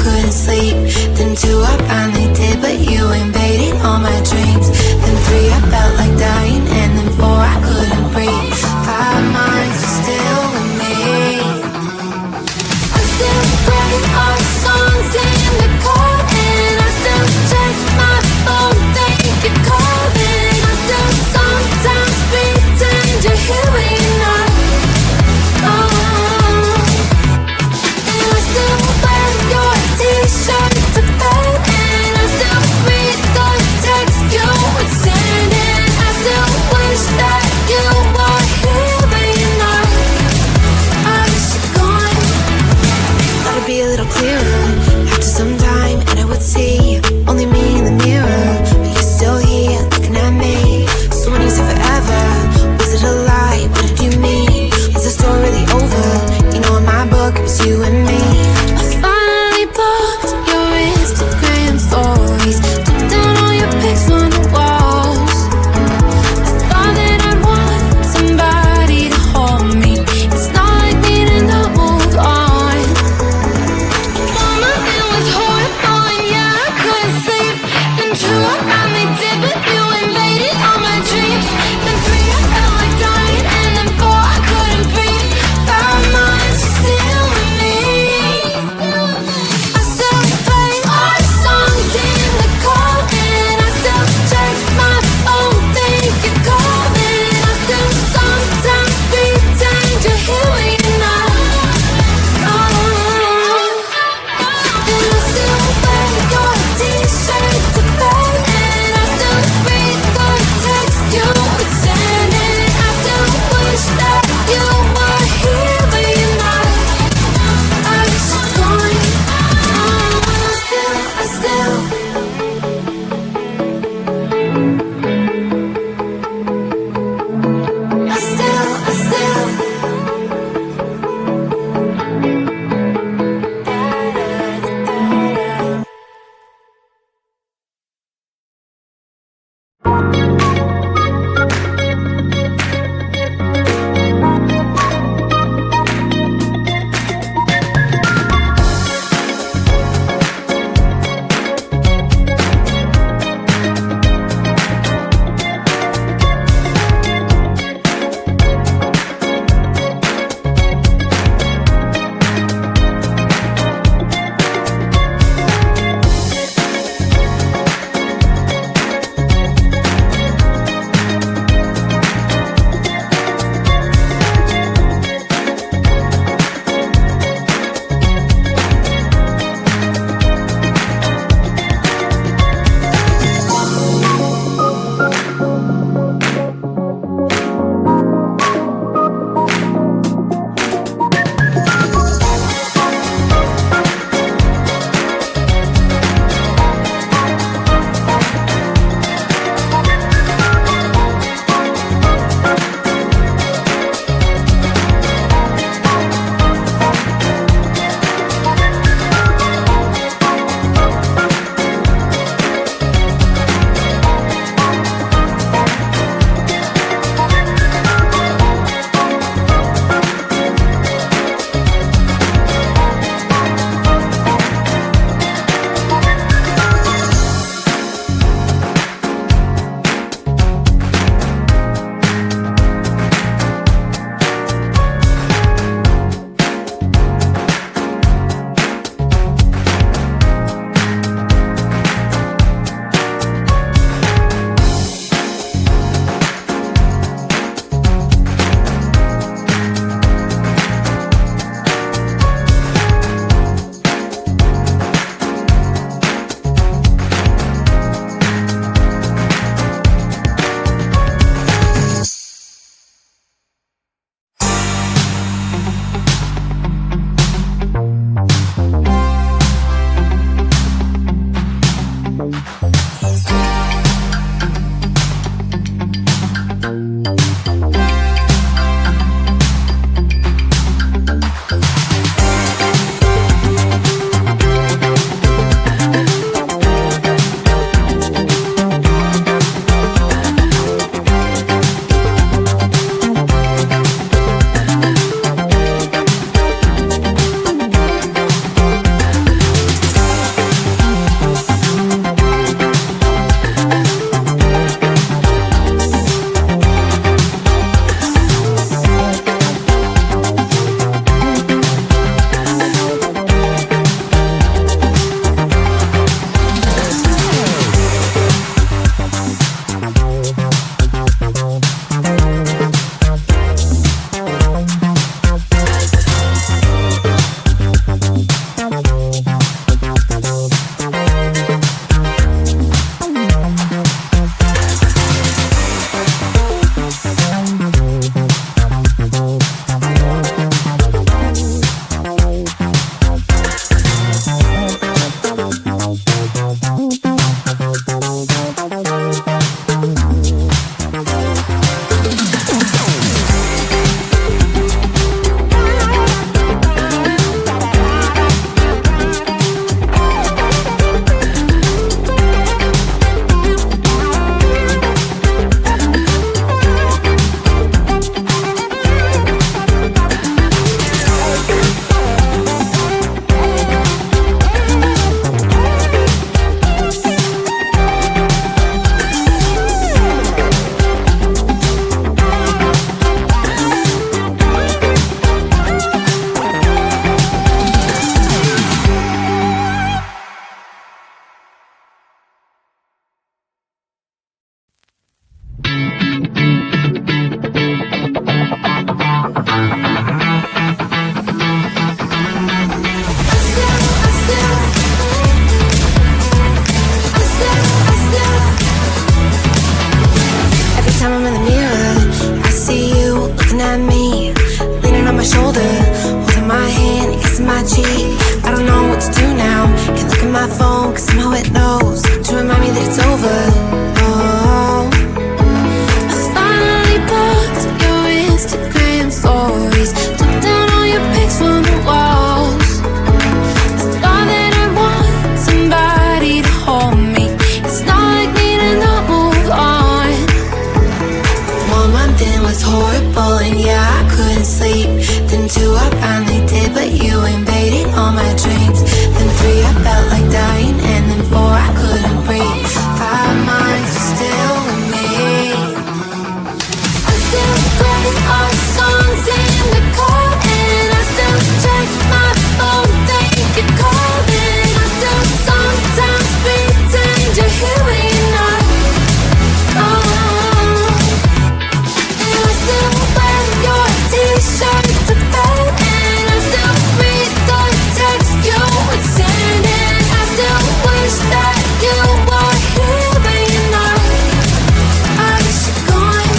couldn't sleep. Then 2, I finally did, but you invaded all my dreams. Then 3, I felt like dying, and then 4, I couldn't breathe. 5 minds are still with me. I still play our songs in the car, and I still check my phone, think you're calling. I still sometimes pretend you're here when you're not. And I still wear your t-shirt to bed, and I still read the text you would send, and I still wish that you were here but you're not. I wish you're gone. Thought it'd be a little clearer after some time, and I would see only me in the mirror, but you're still here looking at me. So when you said forever, was it a lie? What did you mean? Is the story really over? You know in my book it was you and me. I finally blocked your Instagram stories, took down all your pics on the walls. I thought that I'd want somebody to hold me. It's not like me to not move on. Mama, it was horrible, and yeah, I couldn't sleep. Then 2, I finally did, but you invaded all my dreams. Then 3, I felt like dying, and then 4, I couldn't breathe. 5 minds are still with me. I still play our songs in the car, and I still check my phone, think you're calling. I still sometimes pretend you're here when you're not. And I still wear your t-shirt to bed, and I still read the text you would send, and I still wish that you were here but you're not. I wish you're gone. I still my phone, cause somehow it knows to remind me that it's over. Oh, I finally blocked your Instagram stories, took down all your pics from the walls. I thought that I want somebody to hold me. It's not like me to not move on. 1 month in was horrible, and yeah, I couldn't sleep. Then 2, I finally did, but you invaded all my dreams. Then 3, I felt like dying, and then 4, I couldn't breathe. 5 months, you're still with me. I still play our songs in the car, and I still check my phone, think you're calling. I still sometimes pretend you're here when you're not. And I still wear your t-shirt to bed, and I still read the text you would send, and I still wish that you were here but you're not. I wish you're gone.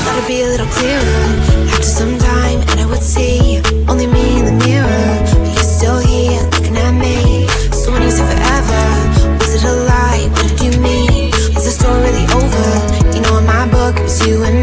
Thought it'd be a little clearer after some time, and I would see only me in the mirror, but you're still here looking at me. So when you said forever, was it a lie? What did you mean? Was the story really over? You know, in my book, it was you and